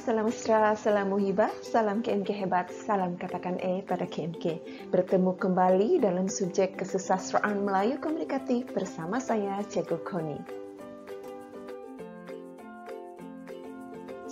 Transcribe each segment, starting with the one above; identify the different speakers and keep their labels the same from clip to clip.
Speaker 1: salam mesra, salam muhibah, salam KMK hebat, salam katakan pada KMK. Bertemu kembali dalam subjek kesusastraan Melayu Komunikatif bersama saya, Cikgu Koni.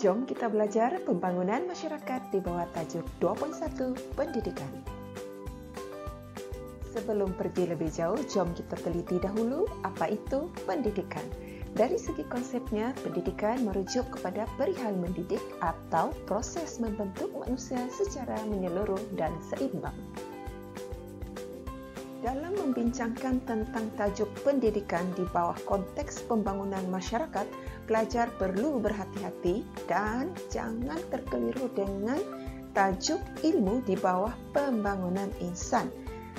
Speaker 1: Jom kita belajar pembangunan masyarakat di bawah tajuk 2.1 Pendidikan. Sebelum pergi lebih jauh, jom kita teliti dahulu apa itu pendidikan. Dari segi konsepnya, pendidikan merujuk kepada perihal mendidik atau proses membentuk manusia secara menyeluruh dan seimbang. Dalam membincangkan tentang tajuk pendidikan di bawah konteks pembangunan masyarakat, pelajar perlu berhati-hati dan jangan terkeliru dengan tajuk ilmu di bawah pembangunan insan.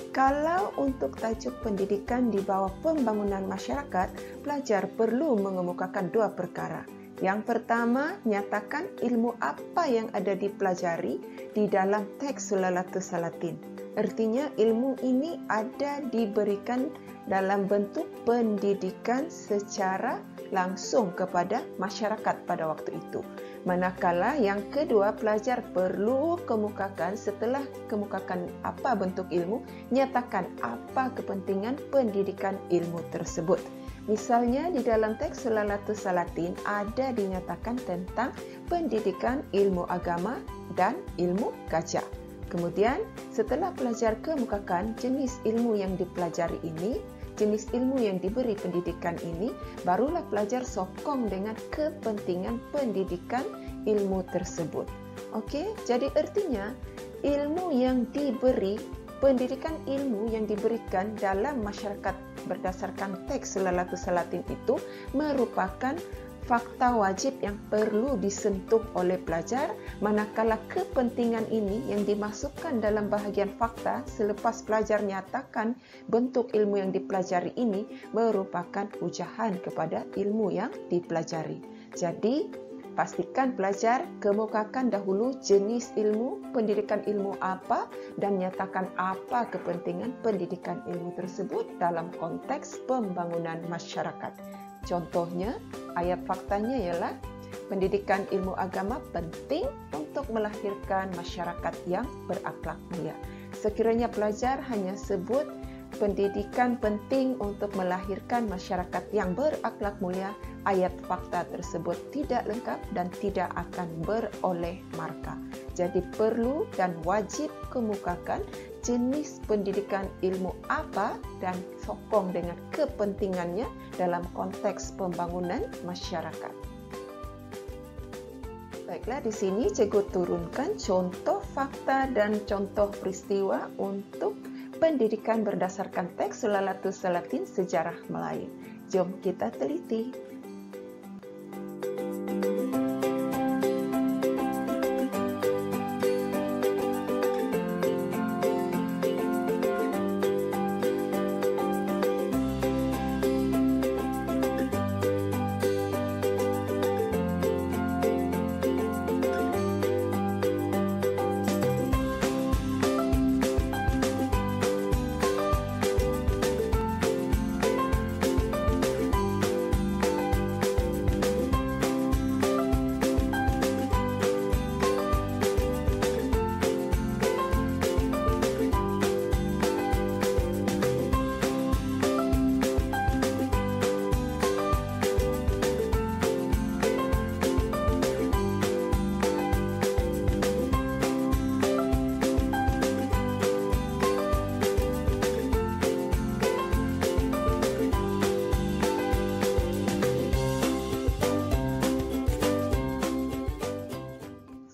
Speaker 1: Kalau untuk tajuk pendidikan di bawah pembangunan masyarakat, pelajar perlu mengemukakan dua perkara. Yang pertama, nyatakan ilmu apa yang ada dipelajari di dalam teks Sulalatus Salatin. Artinya, ilmu ini ada diberikan dalam bentuk pendidikan secara langsung kepada masyarakat pada waktu itu. Manakala yang kedua, pelajar perlu kemukakan setelah kemukakan apa bentuk ilmu, nyatakan apa kepentingan pendidikan ilmu tersebut. Misalnya di dalam teks Sulalatus Salatin ada dinyatakan tentang pendidikan ilmu agama dan ilmu kaca. Kemudian setelah pelajar kemukakan jenis ilmu yang dipelajari ini, jenis ilmu yang diberi pendidikan ini, barulah pelajar sokong dengan kepentingan pendidikan ilmu tersebut. Okey, jadi artinya ilmu yang diberi, pendidikan ilmu yang diberikan dalam masyarakat berdasarkan teks Sulalatus Salatin itu merupakan fakta wajib yang perlu disentuh oleh pelajar, manakala kepentingan ini yang dimasukkan dalam bahagian fakta selepas pelajar nyatakan bentuk ilmu yang dipelajari ini merupakan ujahan kepada ilmu yang dipelajari. Jadi, pastikan pelajar kemukakan dahulu jenis ilmu, pendidikan ilmu apa dan nyatakan apa kepentingan pendidikan ilmu tersebut dalam konteks pembangunan masyarakat. Contohnya, ayat faktanya ialah pendidikan ilmu agama penting untuk melahirkan masyarakat yang berakhlak mulia. Sekiranya pelajar hanya sebut pendidikan penting untuk melahirkan masyarakat yang berakhlak mulia, ayat fakta tersebut tidak lengkap dan tidak akan beroleh markah. Jadi perlu dan wajib kemukakan jenis pendidikan ilmu apa dan sokong dengan kepentingannya dalam konteks pembangunan masyarakat. Baiklah, di sini cikgu turunkan contoh fakta dan contoh peristiwa untuk pendidikan berdasarkan teks Sulalatus Salatin Sejarah Melayu. Jom kita teliti.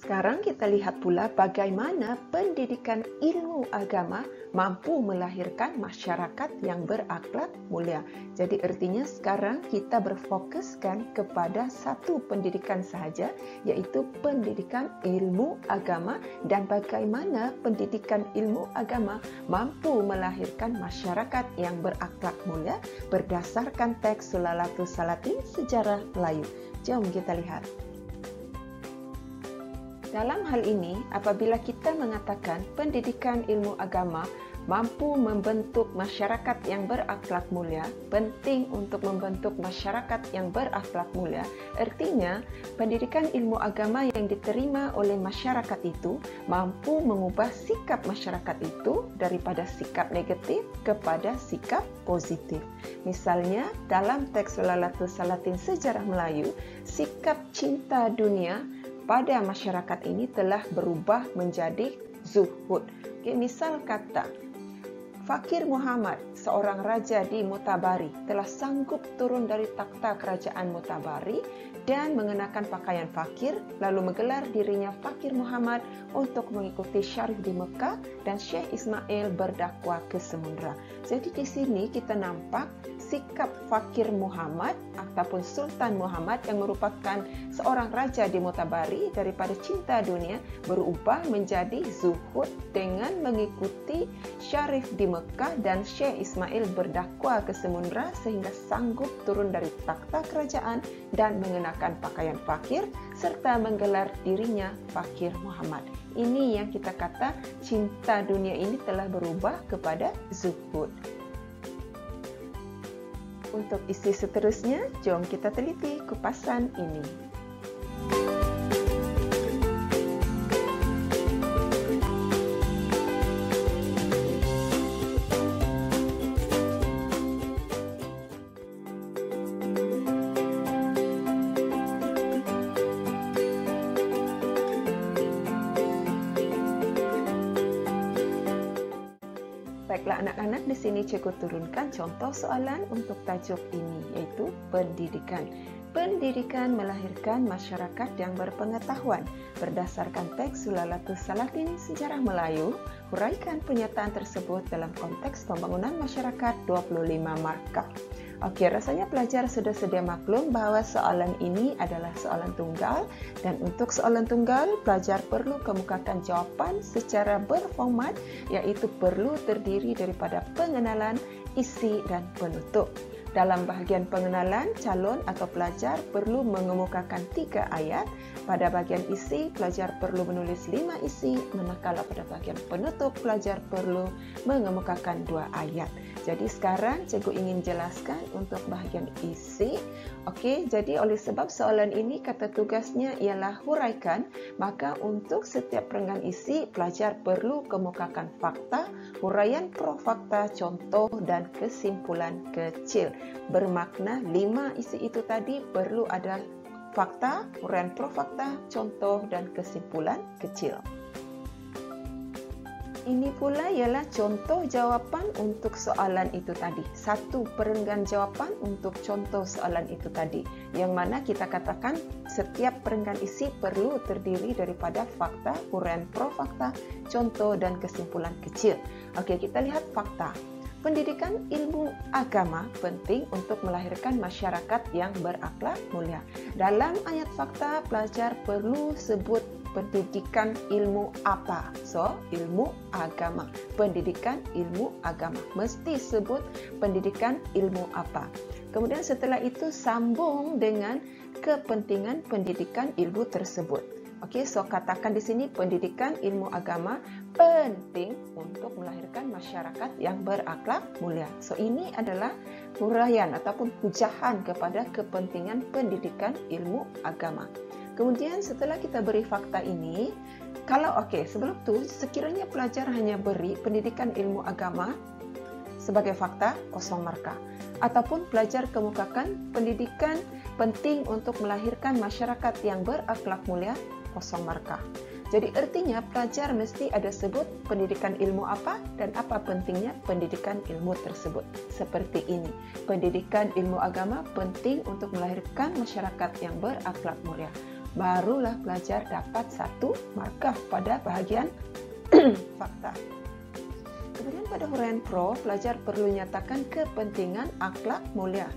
Speaker 1: Sekarang kita lihat pula bagaimana pendidikan ilmu agama mampu melahirkan masyarakat yang berakhlak mulia. Jadi artinya sekarang kita berfokuskan kepada satu pendidikan sahaja, iaitu pendidikan ilmu agama dan bagaimana pendidikan ilmu agama mampu melahirkan masyarakat yang berakhlak mulia berdasarkan teks Sulalatus Salatin Sejarah Melayu. Jom kita lihat. Dalam hal ini, apabila kita mengatakan pendidikan ilmu agama mampu membentuk masyarakat yang berakhlak mulia, penting untuk membentuk masyarakat yang berakhlak mulia. Artinya, pendidikan ilmu agama yang diterima oleh masyarakat itu mampu mengubah sikap masyarakat itu daripada sikap negatif kepada sikap positif. Misalnya, dalam teks Lalatul Salatin Sejarah Melayu, sikap cinta dunia pada masyarakat ini telah berubah menjadi zuhud. Misal kata, Fakir Muhammad, seorang raja di Mutabari, telah sanggup turun dari takhta kerajaan Mutabari dan mengenakan pakaian fakir, lalu menggelar dirinya Fakir Muhammad untuk mengikuti syarif di Mekah, dan Syekh Ismail berdakwah ke Semundra. Jadi di sini kita nampak sikap Fakir Muhammad ataupun Sultan Muhammad yang merupakan seorang raja di Mutabari daripada cinta dunia berubah menjadi zuhud dengan mengikuti syarif di Mekah, dan Syekh Ismail berdakwah ke Semundra sehingga sanggup turun dari takhta kerajaan dan mengenakan pakaian fakir serta menggelar dirinya Fakir Muhammad. Ini yang kita kata cinta dunia ini telah berubah kepada zuhud. Untuk isi seterusnya, jom kita teliti kupasan ini. Baiklah anak-anak, di sini cikgu turunkan contoh soalan untuk tajuk ini, yaitu pendidikan. Pendidikan melahirkan masyarakat yang berpengetahuan. Berdasarkan teks Lalatul Salatin Sejarah Melayu, huraikan pernyataan tersebut dalam konteks pembangunan masyarakat 25 markah. Okey, rasanya pelajar sudah sedia maklum bahawa soalan ini adalah soalan tunggal, dan untuk soalan tunggal, pelajar perlu kemukakan jawapan secara berformat, iaitu perlu terdiri daripada pengenalan, isi dan penutup. Dalam bahagian pengenalan, calon atau pelajar perlu mengemukakan 3 ayat. Pada bahagian isi, pelajar perlu menulis 5 isi, manakala pada bahagian penutup, pelajar perlu mengemukakan 2 ayat. Jadi sekarang cikgu ingin jelaskan untuk bahagian isi. Okey, jadi oleh sebab soalan ini kata tugasnya ialah huraikan, maka untuk setiap perenggan isi, pelajar perlu kemukakan fakta, huraian pro fakta, contoh dan kesimpulan kecil. Bermakna 5 isi itu tadi perlu ada fakta, huraian pro fakta, contoh dan kesimpulan kecil. Ini pula ialah contoh jawapan untuk soalan itu tadi. 1 perenggan jawapan untuk contoh soalan itu tadi. Yang mana kita katakan setiap perenggan isi perlu terdiri daripada fakta, huraian pro fakta, contoh dan kesimpulan kecil. Okey, kita lihat fakta. Pendidikan ilmu agama penting untuk melahirkan masyarakat yang berakhlak mulia. Dalam ayat fakta, pelajar perlu sebut pendidikan ilmu apa. So, ilmu agama. Pendidikan ilmu agama. Mesti sebut pendidikan ilmu apa. Kemudian setelah itu sambung dengan kepentingan pendidikan ilmu tersebut. Okey, so katakan di sini pendidikan ilmu agama penting untuk melahirkan masyarakat yang berakhlak mulia. So ini adalah huraian ataupun pujahan kepada kepentingan pendidikan ilmu agama. Kemudian setelah kita beri fakta ini, kalau sebelum itu sekiranya pelajar hanya beri pendidikan ilmu agama sebagai fakta, kosong markah. Ataupun pelajar kemukakan pendidikan penting untuk melahirkan masyarakat yang berakhlak mulia, kosong markah. Jadi artinya pelajar mesti ada sebut pendidikan ilmu apa dan apa pentingnya pendidikan ilmu tersebut. Seperti ini, pendidikan ilmu agama penting untuk melahirkan masyarakat yang berakhlak mulia. Barulah pelajar dapat 1 markah pada bahagian fakta. Kemudian pada huraian pro, pelajar perlu nyatakan kepentingan akhlak mulia.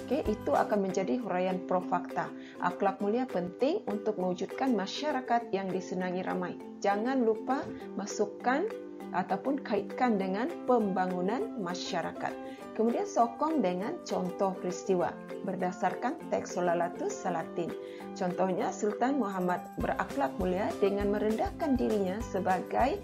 Speaker 1: Okey, itu akan menjadi huraian pro fakta. Akhlak mulia penting untuk mewujudkan masyarakat yang disenangi ramai. Jangan lupa masukkan ataupun kaitkan dengan pembangunan masyarakat. Kemudian sokong dengan contoh peristiwa berdasarkan teks Lalatul Salatin. Contohnya, Sultan Muhammad berakhlak mulia dengan merendahkan dirinya sebagai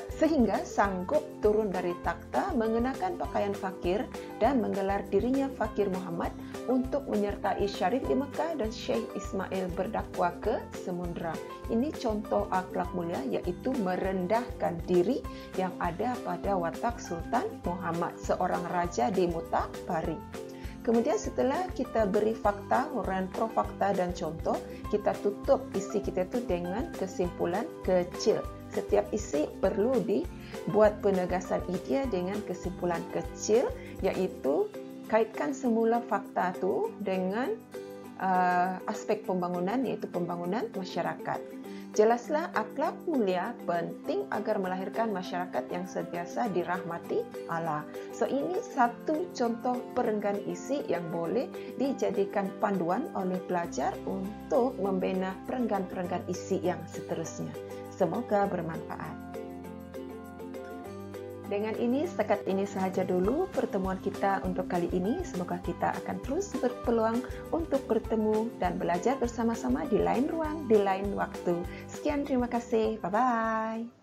Speaker 1: sehingga sanggup turun dari takhta mengenakan pakaian fakir dan menggelar dirinya Fakir Muhammad untuk menyertai Syarif di Mekah dan Syekh Ismail berdakwah ke Semundra. Ini contoh akhlak mulia, yaitu merendahkan diri yang ada pada watak Sultan Muhammad, seorang raja di Mutabari. Kemudian setelah kita beri fakta, huraian pro fakta dan contoh, kita tutup isi kita itu dengan kesimpulan kecil. Setiap isi perlu dibuat penegasan idea dengan kesimpulan kecil, yaitu kaitkan semula fakta itu dengan aspek pembangunan, yaitu pembangunan masyarakat. Jelaslah akhlak mulia penting agar melahirkan masyarakat yang sentiasa dirahmati Allah. So ini satu contoh perenggan isi yang boleh dijadikan panduan oleh pelajar untuk membina perenggan-perenggan isi yang seterusnya. Semoga bermanfaat. Dengan ini, setakat ini sahaja dulu pertemuan kita untuk kali ini. Semoga kita akan terus berpeluang untuk bertemu dan belajar bersama-sama di lain ruang, di lain waktu. Sekian, terima kasih. Bye-bye.